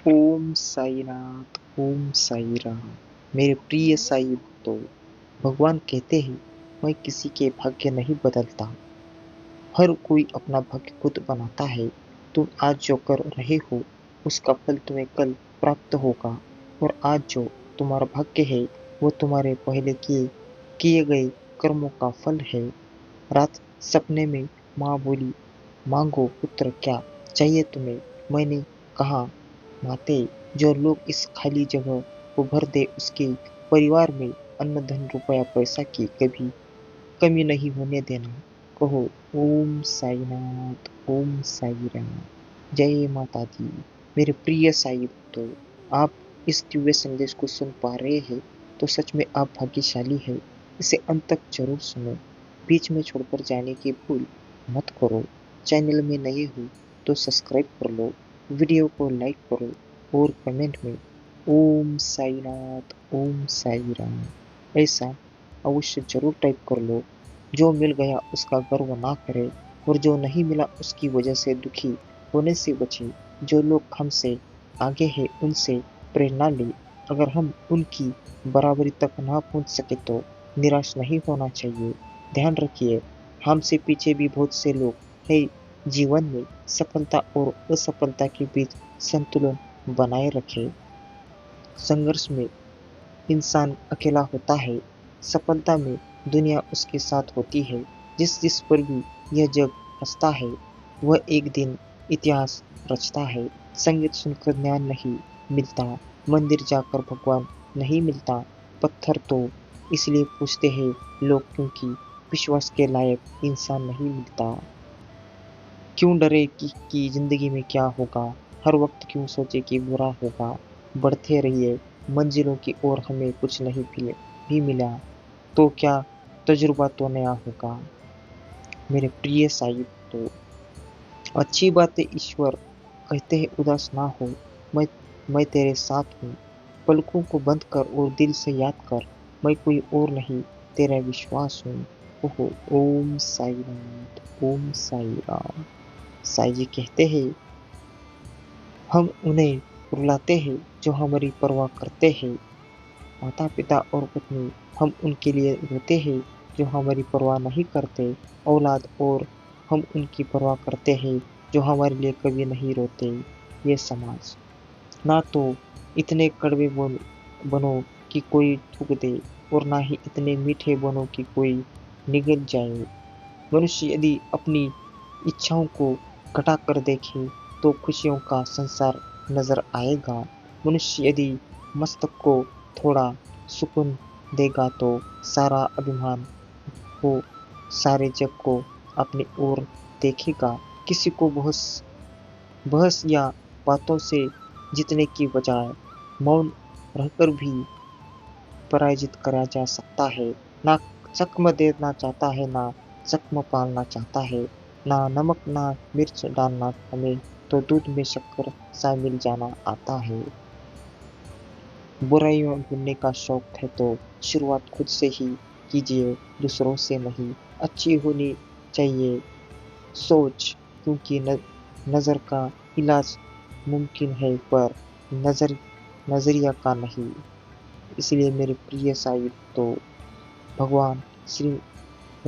ओम साईनाथ, ओम साई राम। मेरे प्रिय साई भक्तों, भगवान कहते हैं मैं किसी के भाग्य नहीं बदलता। हर कोई अपना भाग्य खुद बनाता है। तुम आज जो कर रहे हो उसका फल तुम्हें कल प्राप्त होगा। और आज जो तुम्हारा भाग्य है वो तुम्हारे पहले किए किए गए कर्मों का फल है। रात सपने में माँ बोली, मांगो पुत्र क्या चाहिए तुम्हें। मैंने कहा, माते, जो लोग इस खाली जगह को भर दे उसके परिवार में अन्न धन रुपया पैसा की कभी कमी नहीं होने देना। कहो ओम साईनाथ, ओम साई राम। जय माता दी। मेरे प्रिय साई भक्तों, आप इस दिव्य संदेश को सुन पा रहे हैं तो सच में आप भाग्यशाली है। इसे अंत तक जरूर सुनो। बीच में छोड़कर जाने की भूल मत करो। चैनल में नए हो तो सब्सक्राइब कर लो, वीडियो को लाइक करो और कमेंट में ओम साईनाथ, ओम साई राम ऐसा अवश्य जरूर टाइप कर लो। जो मिल गया उसका गर्व ना करे और जो नहीं मिला उसकी वजह से दुखी होने से बचे। जो लोग हमसे आगे हैं उनसे प्रेरणा ले। अगर हम उनकी बराबरी तक ना पहुंच सके तो निराश नहीं होना चाहिए। ध्यान रखिए, हमसे पीछे भी बहुत से लोग हैं। जीवन में सफलता और असफलता के बीच संतुलन बनाए रखें। संघर्ष में इंसान अकेला होता है, सफलता में दुनिया उसके साथ होती है। जिस जिस पर भी यह जग हंसता है वह एक दिन इतिहास रचता है। संगीत सुनकर ज्ञान नहीं मिलता, मंदिर जाकर भगवान नहीं मिलता। पत्थर तो इसलिए पूछते हैं लोग क्योंकि विश्वास के लायक इंसान नहीं मिलता। क्यों डरे कि जिंदगी में क्या होगा, हर वक्त क्यों सोचे कि बुरा होगा। बढ़ते रहिए मंजिलों की ओर, हमें कुछ नहीं भी मिला तो क्या, तजुर्बा तो नया होगा। मेरे प्रिय साहिब, तो अच्छी बात है ईश्वर कहते हैं उदास ना हो। मैं मैं तेरे साथ हूँ। पलकों को बंद कर और दिल से याद कर, मैं कोई और नहीं तेरा विश्वास हूँ। ओहो, ओम साई राम, ओम साई राम। साई जी कहते हैं हम उन्हें रुलाते हैं जो हमारी परवाह करते हैं। माता पिता और पत्नी, हम उनके लिए रोते हैं जो हमारी परवाह नहीं करते। औलाद, और हम उनकी परवाह करते हैं जो हमारे लिए कभी नहीं रोते। ये समाज, ना तो इतने कड़वे बनो कि कोई थूक दे और ना ही इतने मीठे बनो कि कोई निगल जाए। मनुष्य यदि अपनी इच्छाओं को घटा कर देखे तो खुशियों का संसार नजर आएगा। मनुष्य यदि मस्तक को थोड़ा सुकून देगा तो सारा अभिमान को, सारे जग को अपनी ओर देखेगा। किसी को बहस बहस या बातों से जीतने की बजाय मौन रहकर भी पराजित करा जा सकता है। ना चकम देना चाहता है, ना चकम पालना चाहता है, ना नमक ना मिर्च डालना हमें तो दूध में शक्कर सा मिल जाना आता है। बुराइयों ढूंढने का शौक है तो शुरुआत खुद से ही कीजिए, दूसरों से नहीं। अच्छी होनी चाहिए सोच, क्योंकि नजर का इलाज मुमकिन है पर नजरिया का नहीं। इसलिए मेरे प्रिय साहिब, तो भगवान श्री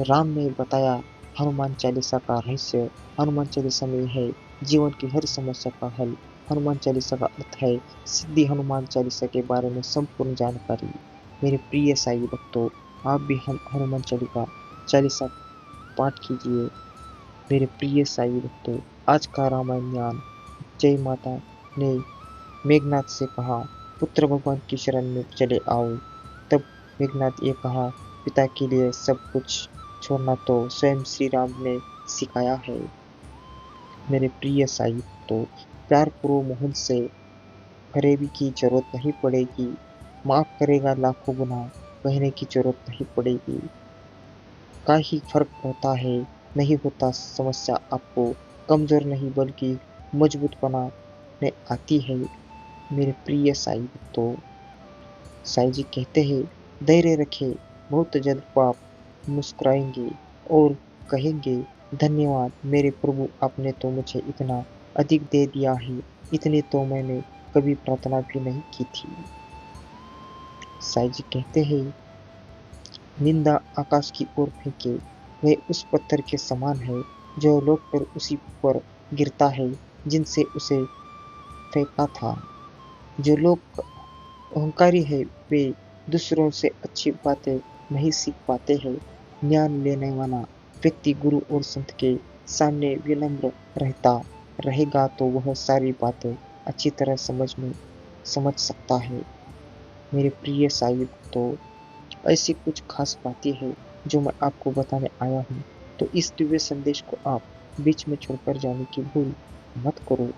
राम ने बताया हनुमान चालीसा का रहस्य। हनुमान चालीसा में है जीवन की हर समस्या का हल। हनुमान चालीसा का अर्थ है सिद्धि। हनुमान चालीसा के बारे में संपूर्ण जानकारी। मेरे प्रिय साई भक्तों, आप भी हम हनुमान चालीसा पाठ कीजिए। मेरे प्रिय साई भक्तों, आज का रामायण ज्ञान। जय माता ने मेघनाथ से कहा, पुत्र भगवान की शरण में चले आओ। तब मेघनाथ ये कहा, पिता के लिए सब कुछ छोड़ना तो स्वयं श्री राम ने सिखाया है। मेरे प्रिय साई, तो प्यार करो मोहन से, फरेबी की जरूरत नहीं पड़ेगी। माफ करेगा लाखों गुना, कहने की जरूरत नहीं पड़ेगी। का ही फर्क होता है, नहीं होता समस्या आपको। कमजोर नहीं बल्कि मजबूत बनाने आती है। मेरे प्रिय साई, तो साई जी कहते हैं धैर्य रखें, बहुत जल्द पाप मुस्कुराएंगे और कहेंगे धन्यवाद मेरे प्रभु, आपने तो मुझे इतना अधिक दे दिया है, इतने तो मैंने कभी प्रार्थना भी नहीं की थी। साईं जी कहते हैं, निंदा आकाश की ओर फेंके वह उस पत्थर के समान है जो लोग पर उसी पर गिरता है जिनसे उसे फेंका था। जो लोग अहंकारी है वे दूसरों से अच्छी बातें नहीं सीख पाते हैं। ज्ञान लेने वाला व्यक्ति गुरु और संत के सामने विनम्र रहता रहेगा तो वह सारी बातें अच्छी तरह समझ सकता है। मेरे प्रिय साहिब, तो ऐसी कुछ खास बातें हैं जो मैं आपको बताने आया हूँ। तो इस दिव्य संदेश को आप बीच में छोड़कर जाने की भूल मत करो।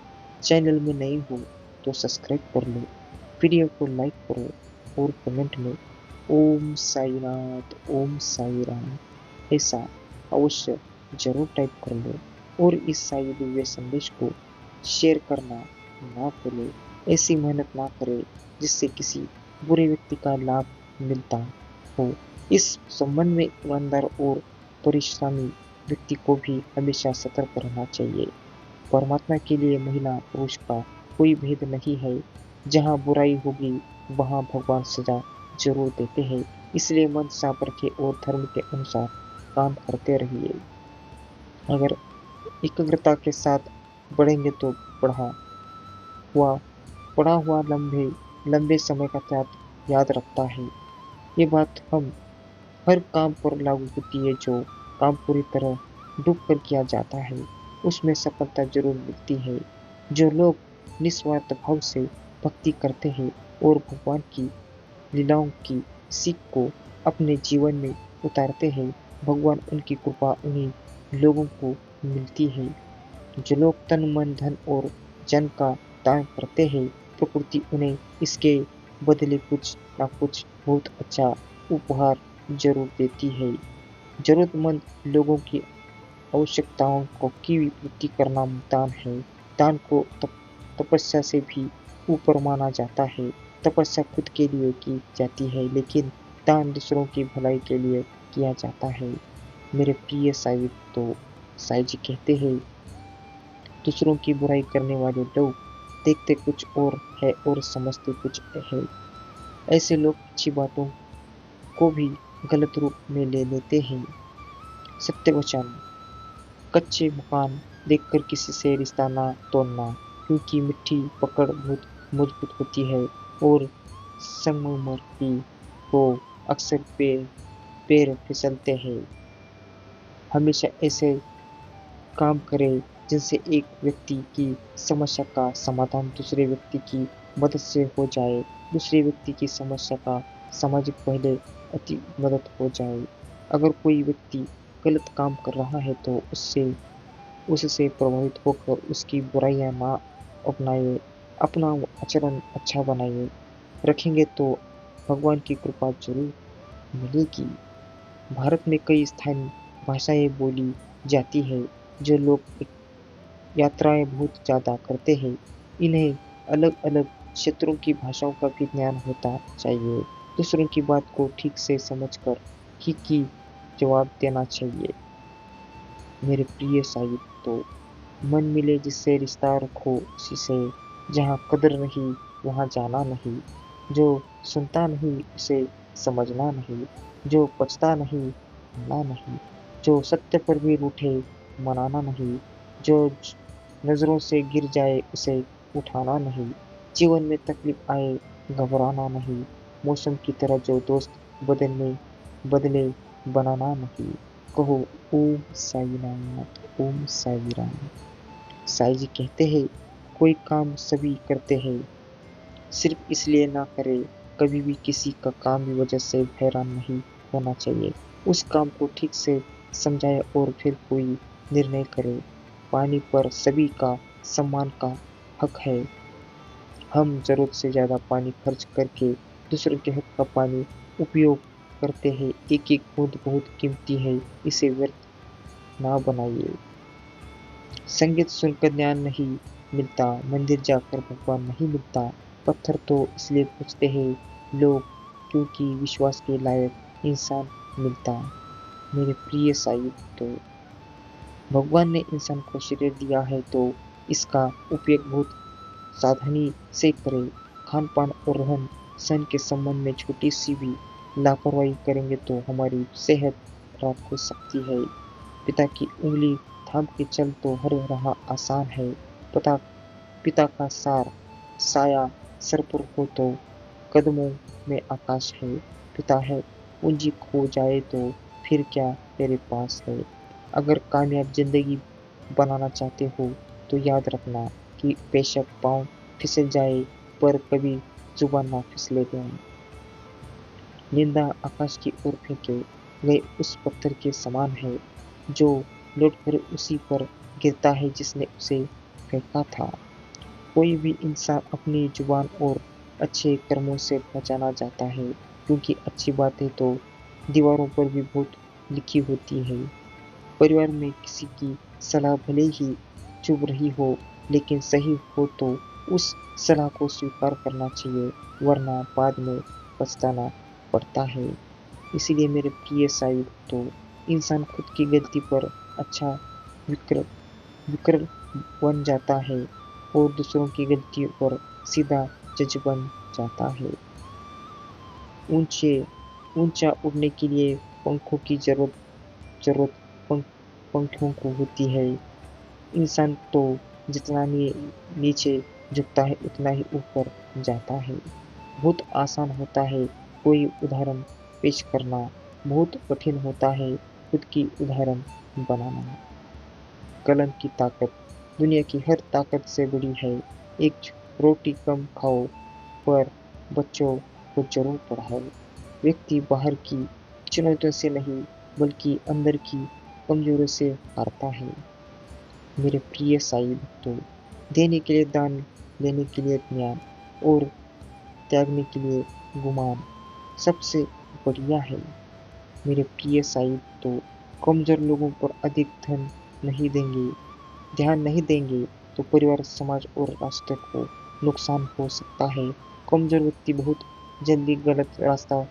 चैनल में नई हो तो सब्सक्राइब कर लो, वीडियो को लाइक करो और कमेंट में ओम साईनाथ ओम साई राम ऐसा अवश्य जरूर टाइप कर लो और इस साई दिव्य संदेश को शेयर करना ना भूले। ऐसी मेहनत ना करे जिससे किसी बुरे व्यक्ति का लाभ मिलता हो। इस संबंध में ईमानदार और परिश्रमी व्यक्ति को भी हमेशा सतर्क रहना चाहिए। परमात्मा के लिए महिला पुरुष का कोई भेद नहीं है। जहाँ बुराई होगी वहाँ भगवान सजा जरूर देते हैं। इसलिए मन साफ रखे और धर्म के अनुसार काम करते रहिए। अगर एकाग्रता के साथ बढ़ेंगे तो बढ़ा हुआ पड़ा हुआ लंबे लंबे समय का त्याग याद रखता है। ये बात हम हर काम पर लागू होती है। जो काम पूरी तरह डूब कर किया जाता है उसमें सफलता जरूर मिलती है। जो लोग निस्वार्थ भाव से भक्ति करते हैं और भगवान की लीलाओं की सीख को अपने जीवन में उतारते हैं, भगवान उनकी कृपा उन्हीं लोगों को मिलती है। जो लोग तन मन धन और जन का दान करते हैं, प्रकृति उन्हें इसके बदले कुछ ना कुछ बहुत अच्छा उपहार जरूर देती है। जरूरतमंद लोगों की आवश्यकताओं को की पूर्ति करना दान है। दान को तपस्या से भी ऊपर माना जाता है। तपस्या खुद के लिए की जाती है लेकिन दान दूसरों की भलाई के लिए किया जाता है। मेरे प्रिय साई, तो साई जी कहते हैं, दूसरों की बुराई करने वाले लोग देखते कुछ और है और समझते कुछ है। ऐसे लोग अच्छी बातों को भी गलत रूप में ले लेते हैं। सत्य वचन, कच्चे मकान देखकर किसी से रिश्ता ना तोड़ना, क्योंकि मिट्टी पकड़ बहुत मजबूत होती है और संगमरमर की को अक्सर पैर फिसलते हैं। हमेशा ऐसे काम करें जिनसे एक व्यक्ति की समस्या का समाधान दूसरे व्यक्ति की मदद से हो जाए। दूसरे व्यक्ति की समस्या का सामाजिक पहले अति मदद हो जाए। अगर कोई व्यक्ति गलत काम कर रहा है तो उससे प्रभावित होकर उसकी बुराइयां ना अपनाए, अपना आचरण अच्छा बनाए रखेंगे तो भगवान की कृपा जरूर मिलेगी। भारत में कई स्थानीय भाषाएं बोली जाती है। जो लोग यात्राएं बहुत ज़्यादा करते हैं, इन्हें अलग अलग क्षेत्रों की भाषाओं का भी ज्ञान होता चाहिए। दूसरों की बात को ठीक से समझकर ही जवाब देना चाहिए। मेरे प्रिय साहिब, तो मन मिले जिससे रिश्ता रखो उसी से। जहाँ कदर नहीं वहाँ जाना नहीं। जो सुनता नहीं उसे समझना नहीं। जो पचता नहीं मना नहीं। जो सत्य पर भी रूठे मनाना नहीं। जो नजरों से गिर जाए उसे उठाना नहीं। जीवन में तकलीफ आए घबराना नहीं। मौसम की तरह जो दोस्त बदले बनाना नहीं। कहो ओम साईनाथ ओम साई राम। साई जी कहते हैं, कोई काम सभी करते हैं, सिर्फ इसलिए ना करे। कभी भी किसी का काम की वजह से हैरान नहीं होना चाहिए। उस काम को ठीक से समझाए और फिर कोई निर्णय करे। पानी पर सभी का सम्मान का हक है। हम जरूरत से ज्यादा पानी खर्च करके दूसरों के हक का पानी उपयोग करते हैं। एक एक बूंद बहुत कीमती है, इसे व्यर्थ ना बनाइए। संगीत सुनकर ज्ञान नहीं मिलता, मंदिर जाकर भगवान नहीं मिलता। पत्थर तो इसलिए पूछते हैं लोग क्योंकि विश्वास के लायक इंसान मिलता। मेरे प्रिय साहिब, तो भगवान ने इंसान को शरीर दिया है तो इसका उपयोग बहुत सावधानी से करें। खान पान और रहन सहन के संबंध में छोटी सी भी लापरवाही करेंगे तो हमारी सेहत खराब हो सकती है। पिता की उंगली थाम के चल तो हर राह आसान है। पिता पिता का साया सर पर हो तो कदमों में आकाश है। पिता है पूंजी खो जाए तो फिर क्या तेरे पास है। अगर कामयाब जिंदगी बनाना चाहते हो तो याद रखना कि बेशक पाँव फिसल जाए पर कभी जुबान ना फिसले जाए। निंदा आकाश की ओर फेंके गए उस पत्थर के समान है जो लौटकर उसी पर गिरता है जिसने उसे फेंका था। कोई भी इंसान अपनी जुबान और अच्छे कर्मों से बचाना चाहता है क्योंकि अच्छी बातें तो दीवारों पर भी बहुत लिखी होती है। परिवार में किसी की सलाह भले ही चुभ रही हो लेकिन सही हो तो उस सलाह को स्वीकार करना चाहिए वरना बाद में पछताना पड़ता है। इसलिए मेरे प्रिय साहिब तो इंसान खुद की गलती पर अच्छा विक्र विक्रम बन जाता है और दूसरों की गलतियों पर सीधा जज बन जाता है। ऊंचे ऊंचा उड़ने के लिए पंखों की जरूरत पंख, पंखों को होती है। इंसान तो जितना नीचे झुकता है उतना ही ऊपर जाता है। बहुत आसान होता है कोई उदाहरण पेश करना, बहुत कठिन होता है खुद की उदाहरण बनाना। कलम की ताकत दुनिया की हर ताकत से बड़ी है। एक रोटी कम खाओ पर बच्चों को जरूर पढ़ाओ। व्यक्ति बाहर की चुनौतियों से नहीं बल्कि अंदर की कमजोरियों से हारता है। मेरे प्रिय साई भक्तों, देने के लिए दान, लेने के लिए ज्ञान और त्यागने के लिए गुमान सबसे बढ़िया है। मेरे प्रिय साई भक्तों, कमजोर लोगों पर अधिक ध्यान नहीं देंगे तो परिवार, समाज और राष्ट्र को नुकसान हो सकता है। कमजोर व्यक्ति बहुत जल्दी गलत रास्ता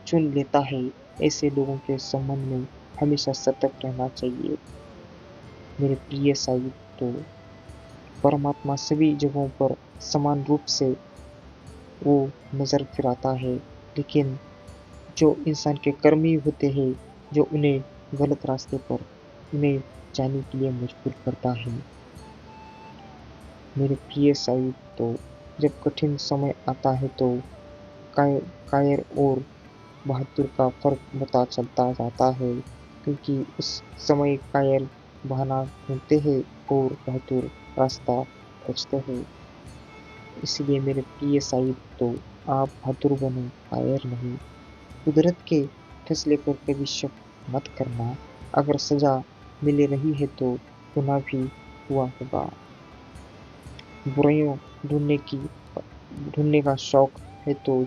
चुन लेता है। ऐसे लोगों के संबंध में हमेशा सतर्क रहना चाहिए। मेरे प्रिय साई तो परमात्मा सभी जगहों पर समान रूप से वो नजर फिराता है लेकिन जो इंसान के कर्म ही होते हैं जो उन्हें गलत रास्ते पर उन्हें जाने के लिए मजबूर करता है। मेरे प्रिय साई तो जब कठिन समय आता है तो कायर और बहादुर का फर्क पता चलता जाता है क्योंकि उस समय कायर बहाना ढूंढते हैं और बहादुर रास्ता खोजते हैं। इसलिए मेरे प्रिय साई तो आप बहादुर बनो, कायर नहीं। कुदरत के फैसले पर कभी शक मत करना। अगर सजा मिल रही है तो गुनाह भी हुआ होगा। बुराइयों ढूंढने का शौक है तो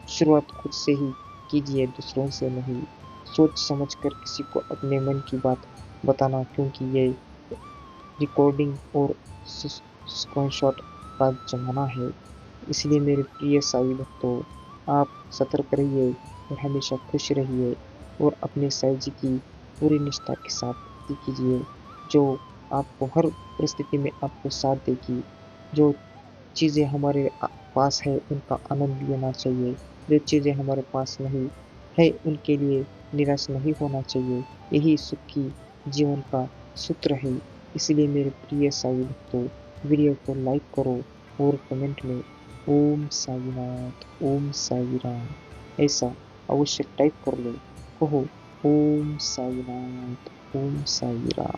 शुरुआत खुद से ही कीजिए, दूसरों से नहीं। सोच समझ कर किसी को अपने मन की बात बताना क्योंकि ये रिकॉर्डिंग और स्क्रीनशॉट का जमाना है। इसलिए मेरे प्रिय साई भक्तों, आप सतर्क रहिए और हमेशा खुश रहिए और अपने साईं जी की पूरी निष्ठा के साथ भक्ति कीजिए जो आपको हर परिस्थिति में आपको साथ देगी। जो चीज़ें हमारे पास है उनका आनंद लेना चाहिए। जो चीज़ें हमारे पास नहीं है उनके लिए निराश नहीं होना चाहिए। यही सुखी जीवन का सूत्र है। इसलिए मेरे प्रिय साई भक्तों, वीडियो को लाइक करो और कमेंट में ओम साईनाथ, ओम साई राम ऐसा अवश्य टाइप कर लो। कहो ओम साईनाथ, ओम साई राम।